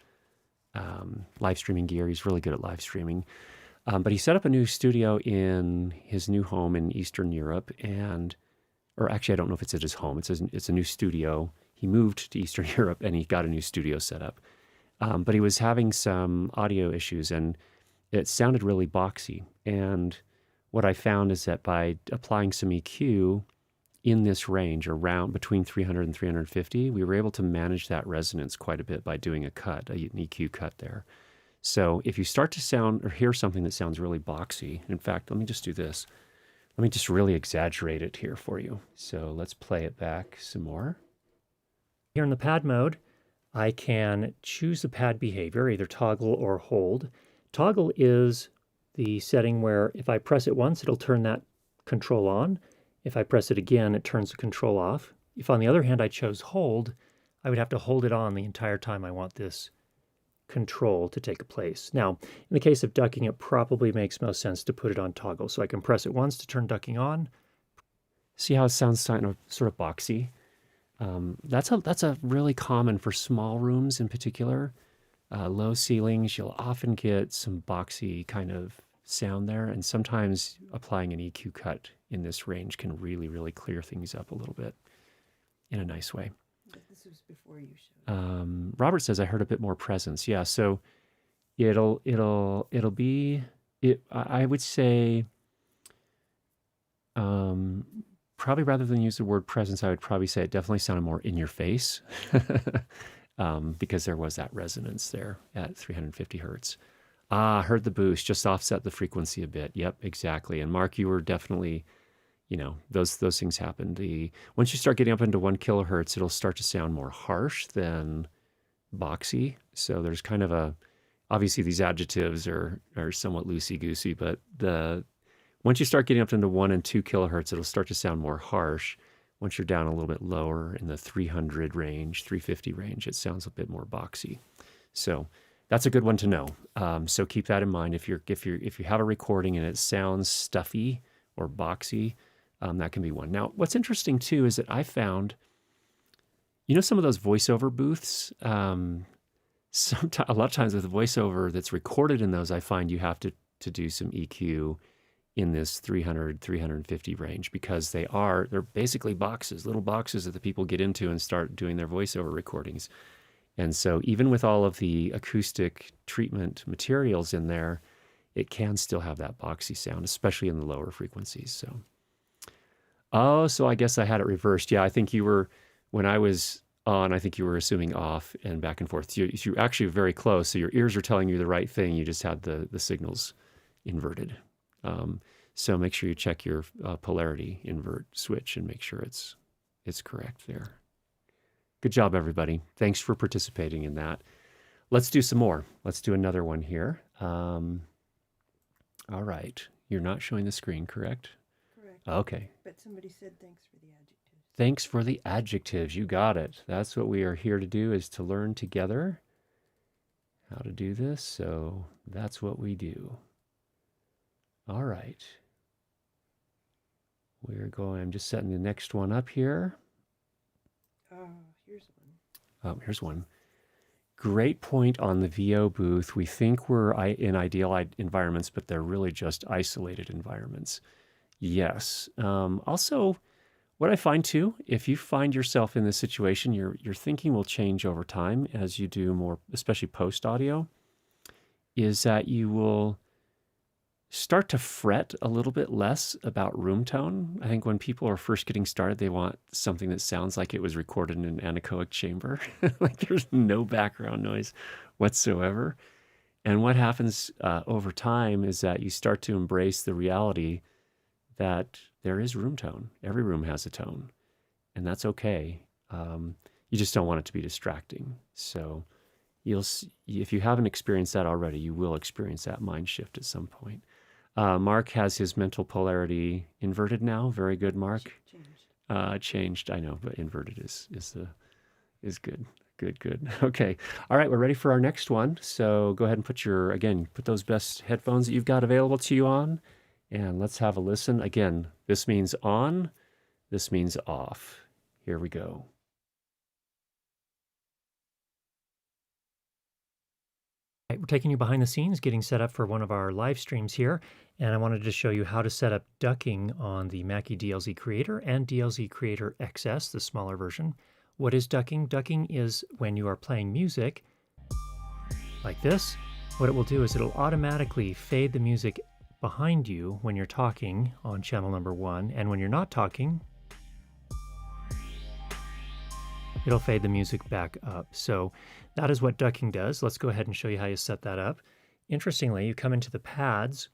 live streaming gear. He's really good at live streaming. But he set up a new studio in his new home in Eastern Europe, or actually, I don't know if it's at his home. It's a new studio. He moved to Eastern Europe, and he got a new studio set up. But he was having some audio issues, and it sounded really boxy. And what I found is that by applying some EQ in this range, around between 300 and 350, we were able to manage that resonance quite a bit by doing an EQ cut there. So if you start to sound or hear something that sounds really boxy, in fact, let me just do this. Let me just really exaggerate it here for you. So let's play it back some more. Here in the pad mode, I can choose the pad behavior, either toggle or hold, Toggle is the setting where if I press it once, it'll turn that control on. If I press it again, it turns the control off. If on the other hand I chose hold, I would have to hold it on the entire time I want this control to take place. Now, in the case of ducking, it probably makes most sense to put it on toggle. So I can press it once to turn ducking on. See how it sounds sort of boxy? That's a really common for small rooms in particular. Low ceilings, you'll often get some boxy kind of sound there, and sometimes applying an EQ cut in this range can really, really clear things up a little bit in a nice way. But this was before you showed. Robert says I heard a bit more presence. Yeah, so it'll be it. I would say probably rather than use the word presence, I would probably say it definitely sounded more in your face because there was that resonance there at 350 hertz. Ah, heard the boost, just offset the frequency a bit. Yep, exactly. And Mark, you were definitely, those things happen. Once you start getting up into 1 kilohertz, it'll start to sound more harsh than boxy. So there's kind of obviously these adjectives are somewhat loosey-goosey, but once you start getting up into 1 and 2 kilohertz, it'll start to sound more harsh. Once you're down a little bit lower in the 300 range, 350 range, it sounds a bit more boxy. So that's a good one to know. So keep that in mind. If you have a recording and it sounds stuffy or boxy, that can be one. Now, what's interesting too is that I found, some of those voiceover booths. A lot of times with voiceover that's recorded in those, I find you have to do some EQ in this 300, 350 range because they're basically little boxes that the people get into and start doing their voiceover recordings. And so even with all of the acoustic treatment materials in there, it can still have that boxy sound, especially in the lower frequencies. So I guess I had it reversed. Yeah, I think when I was on, I think you were assuming off and back and forth. You're actually very close, so your ears are telling you the right thing. You just had the signals inverted. So make sure you check your polarity invert switch and make sure it's correct there. Good job, everybody. Thanks for participating in that. Let's do some more. Let's do another one here. All right. You're not showing the screen, correct? Correct. Okay. But somebody said thanks for the adjectives. Thanks for the adjectives. You got it. That's what we are here to do, is to learn together how to do this. So that's what we do. All right. I'm just setting the next one up here. Here's one. Here's one. Great point on the VO booth. We think we're in ideal environments, but they're really just isolated environments. Yes. Also, what I find too, if you find yourself in this situation, your thinking will change over time as you do more, especially post audio, is that you will start to fret a little bit less about room tone. I think when people are first getting started, they want something that sounds like it was recorded in an anechoic chamber, like there's no background noise whatsoever. And what happens over time is that you start to embrace the reality that there is room tone. Every room has a tone, and that's okay. You just don't want it to be distracting. So if you haven't experienced that already, you will experience that mind shift at some point. Mark has his mental polarity inverted now. Very good, Mark. Changed. I know, but inverted is good. Good. Okay. All right, we're ready for our next one. So go ahead and put those best headphones that you've got available to you on, and let's have a listen. Again, this means on, this means off. Here we go. We're taking you behind the scenes, getting set up for one of our live streams here, and I wanted to show you how to set up ducking on the Mackie DLZ Creator and DLZ Creator XS, the smaller version. What is ducking? Ducking is when you are playing music like this. What it will do is it'll automatically fade the music behind you when you're talking on channel number 1, and when you're not talking, it'll fade the music back up. So that is what ducking does. Let's go ahead and show you how you set that up. Interestingly, you come into the pads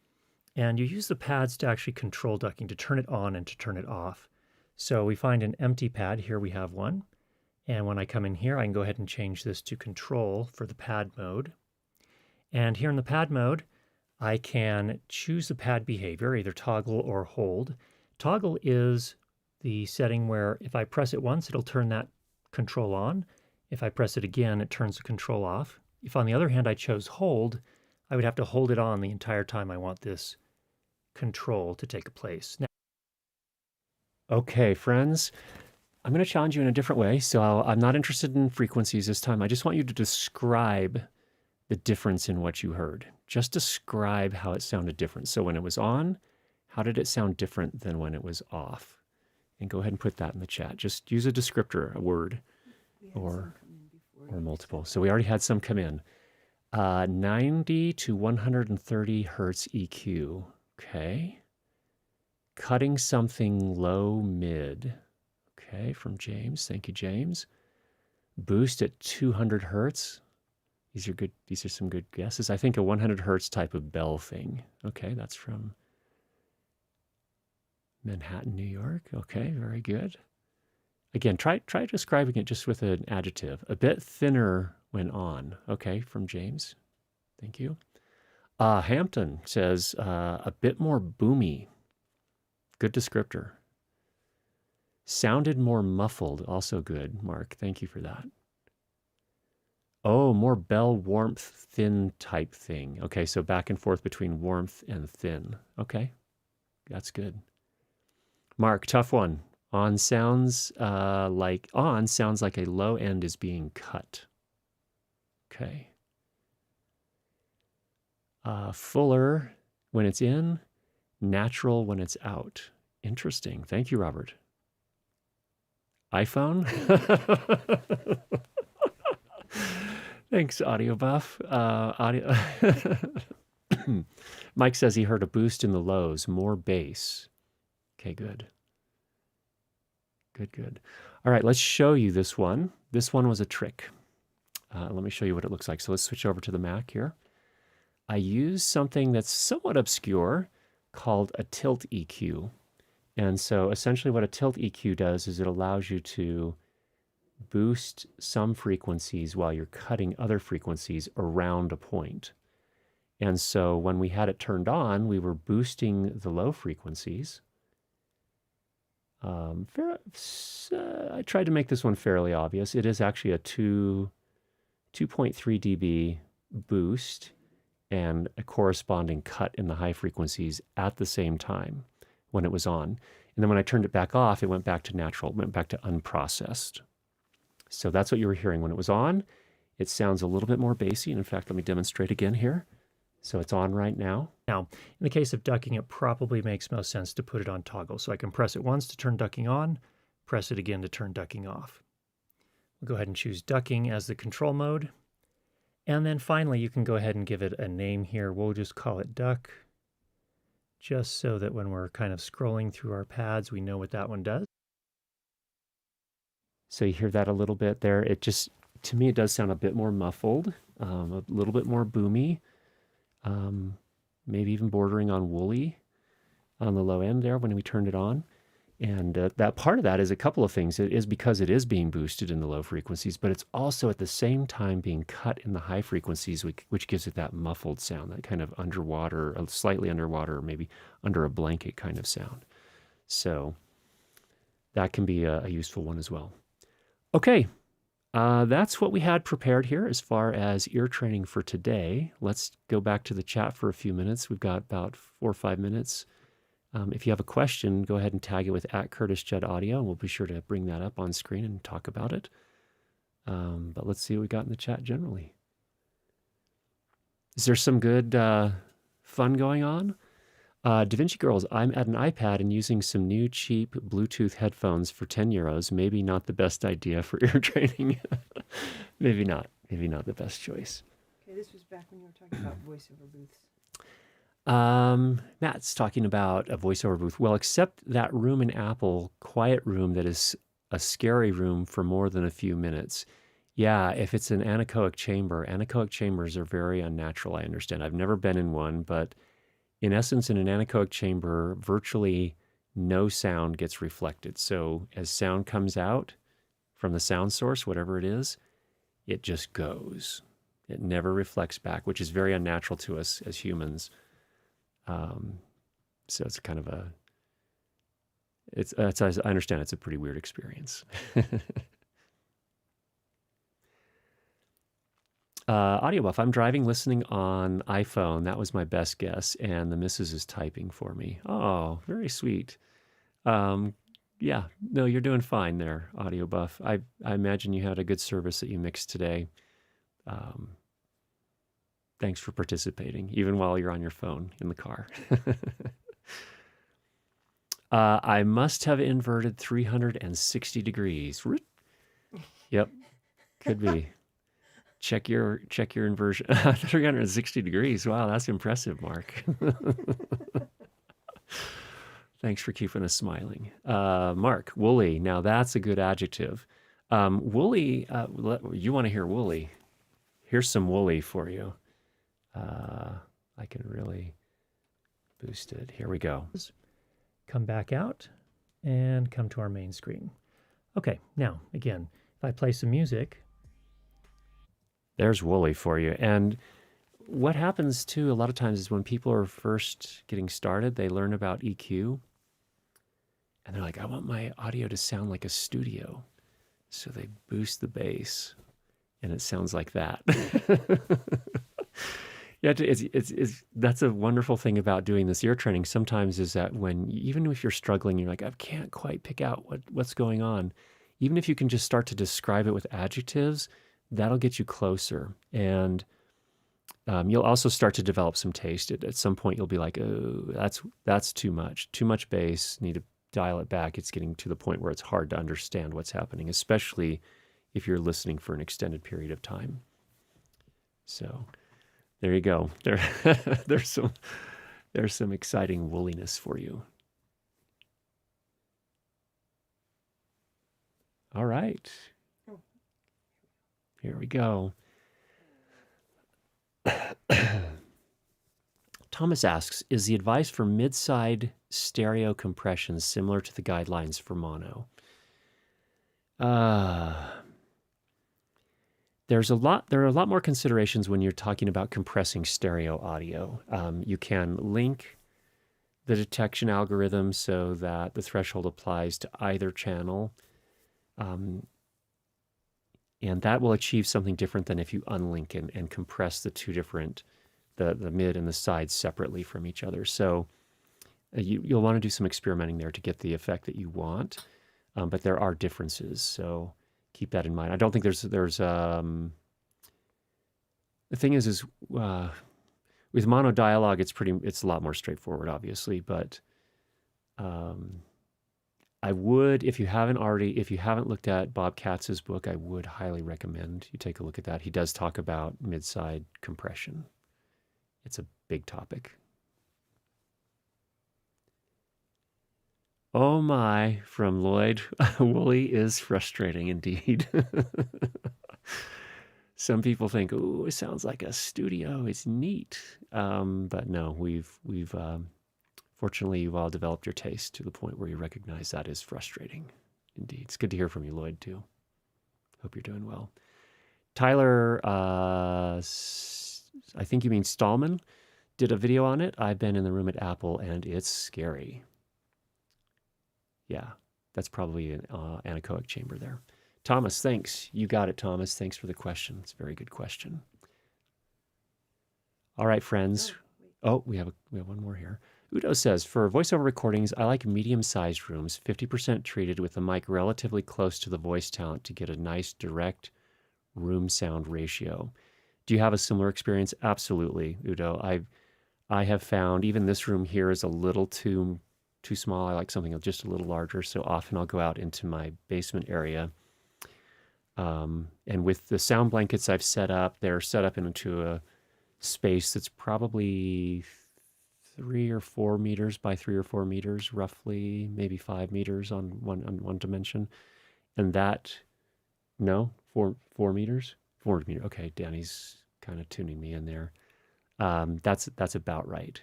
and you use the pads to actually control ducking, to turn it on and to turn it off. So we find an empty pad. Here we have one. And when I come in here, I can go ahead and change this to control for the pad mode. And here in the pad mode, I can choose the pad behavior, either toggle or hold. Toggle is the setting where if I press it once, it'll turn that control on. If I press it again, it turns the control off. If on the other hand I chose hold, I would have to hold it on the entire time I want this control to take place. Now, Okay, friends, I'm going to challenge you in a different way. So I'm not interested in frequencies this time. I just want you to describe the difference in what you heard. Just describe how it sounded different. So when it was on, how did it sound different than when it was off? And go ahead and put that in the chat. Just use a descriptor, a word, We had or some come in before you multiple. said So we already had some come in. 90 to 130 hertz EQ. Okay. Cutting something low mid. Okay, from James. Thank you, James. Boost at 200 hertz. These are good. These are some good guesses. I think a 100 hertz type of bell thing. Okay, that's from Manhattan, New York. Okay, very good. Again, try describing it just with an adjective. A bit thinner when on. Okay, from James. Thank you. Hampton says a bit more boomy. Good descriptor. Sounded more muffled. Also good, Mark. Thank you for that. Oh, more bell warmth thin type thing. Okay, so back and forth between warmth and thin. Okay, that's good. Mark, tough one. On sounds like a low end is being cut. Okay. Fuller when it's in, natural when it's out. Interesting. Thank you, Robert. iPhone. Thanks, Audio Buff. Audio. Mike says he heard a boost in the lows, more bass. Okay, good. Good, good. All right, let's show you this one. This one was a trick. Let me show you what it looks like. So let's switch over to the Mac here. I use something that's somewhat obscure called a tilt EQ. And so essentially what a tilt EQ does is it allows you to boost some frequencies while you're cutting other frequencies around a point. And so when we had it turned on, we were boosting the low frequencies. I tried to make this one fairly obvious. It is actually a 2.3 dB boost and a corresponding cut in the high frequencies at the same time when it was on. And then when I turned it back off, it went back to natural, it went back to unprocessed. So that's what you were hearing when it was on. It sounds a little bit more bassy. And in fact, let me demonstrate again here. So it's on right now. Now, in the case of ducking, it probably makes most sense to put it on toggle. So I can press it once to turn ducking on, press it again to turn ducking off. We'll go ahead and choose ducking as the control mode. And then finally, you can go ahead and give it a name here. We'll just call it duck, just so that when we're kind of scrolling through our pads, we know what that one does. So you hear that a little bit there. It just, to me, it does sound a bit more muffled, a little bit more boomy, maybe even bordering on woolly on the low end there when we turned it on. And that part of that is a couple of things. It is because it is being boosted in the low frequencies, but it's also at the same time being cut in the high frequencies, which gives it that muffled sound, that kind of underwater, slightly underwater, maybe under a blanket kind of sound. So that can be a useful one as well. Okay, that's what we had prepared here as far as ear training for today. Let's go back to the chat for a few minutes. We've got about 4 or 5 minutes. If you have a question, go ahead and tag it with @CurtisJuddAudio, and we'll be sure to bring that up on screen and talk about it. But let's see what we got in the chat generally. Is there some good fun going on? DaVinci Girls, I'm at an iPad and using some new cheap Bluetooth headphones for 10 euros. Maybe not the best idea for ear training. Maybe not the best choice. Okay, this was back when you were talking about voiceover booths. Matt's talking about a voiceover booth. Well, except that room in Apple, quiet room that is a scary room for more than a few minutes. Yeah, if it's an anechoic chambers are very unnatural, I understand. I've never been in one, but in essence, in an anechoic chamber, virtually no sound gets reflected. So as sound comes out from the sound source, whatever it is, it just goes. It never reflects back, which is very unnatural to us as humans. So it's kind of a, I understand it's a pretty weird experience. Audio buff. I'm driving, listening on iPhone. That was my best guess, and the missus is typing for me. Oh, very sweet. Yeah, no, you're doing fine there, audio buff. I imagine you had a good service that you mixed today. Um, Thanks for participating, even while you're on your phone in the car. I must have inverted 360 degrees. Yep, could be. Check your inversion. 360 degrees. Wow, that's impressive, Mark. Thanks for keeping us smiling. Mark, woolly. Now that's a good adjective. Woolly, you want to hear woolly. Here's some woolly for you. I can really boost it. Here we go. Come back out and come to our main screen. Okay, now, again, if I play some music. There's woolly for you. And what happens too a lot of times is when people are first getting started, they learn about EQ and they're like, I want my audio to sound like a studio. So they boost the bass and it sounds like that. Yeah, that's a wonderful thing about doing this ear training sometimes is that even if you're struggling, you're like, I can't quite pick out what's going on. Even if you can just start to describe it with adjectives, that'll get you closer. And you'll also start to develop some taste. At some point, you'll be like, oh, that's too much bass, need to dial it back. It's getting to the point where it's hard to understand what's happening, especially if you're listening for an extended period of time. So there you go. There's some exciting wooliness for you. All right. Here we go. Thomas asks, is the advice for mid-side stereo compression similar to the guidelines for mono? There are a lot more considerations when you're talking about compressing stereo audio. You can link the detection algorithm so that the threshold applies to either channel. And that will achieve something different than if you unlink and compress the two different, the mid and the sides separately from each other. So you'll want to do some experimenting there to get the effect that you want. But there are differences, so keep that in mind. I don't think there's the thing is with mono dialogue, it's a lot more straightforward, obviously, but I would, if you haven't looked at Bob Katz's book, I would highly recommend you take a look at that. He does talk about mid-side compression. It's a big topic. Oh my, from Lloyd, woolly is frustrating indeed. Some people think, "Ooh, it sounds like a studio. It's neat," but no, we've fortunately, you've all developed your taste to the point where you recognize that is frustrating. Indeed. It's good to hear from you, Lloyd, too. Hope you're doing well. Tyler, I think you mean Stallman, did a video on it. I've been in the room at Apple, and it's scary. Yeah, that's probably an anechoic chamber there. Thomas, thanks. You got it, Thomas. Thanks for the question. It's a very good question. All right, friends. Oh, we have one more here. Udo says, for voiceover recordings, I like medium-sized rooms, 50% treated with the mic relatively close to the voice talent to get a nice direct room sound ratio. Do you have a similar experience? Absolutely, Udo. I have found even this room here is a little too small. I like something just a little larger, so often I'll go out into my basement area. And with the sound blankets I've set up, they're set up into a space that's probably 3 or 4 meters by 3 or 4 meters, roughly, maybe 5 meters on one dimension. And that, no, 4 meters? 4 meters. Okay, Danny's kind of tuning me in there. That's about right.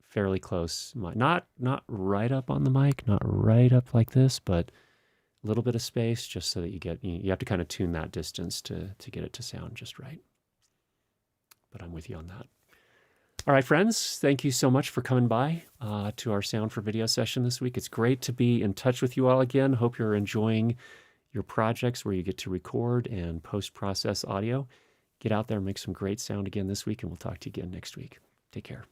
Fairly close. Not right up on the mic, not right up like this, but a little bit of space just so that you have to kind of tune that distance to get it to sound just right. but I'm with you on that. All right, friends, thank you so much for coming by to our Sound for Video session this week. It's great to be in touch with you all again. Hope you're enjoying your projects where you get to record and post-process audio. Get out there and make some great sound again this week, and we'll talk to you again next week. Take care.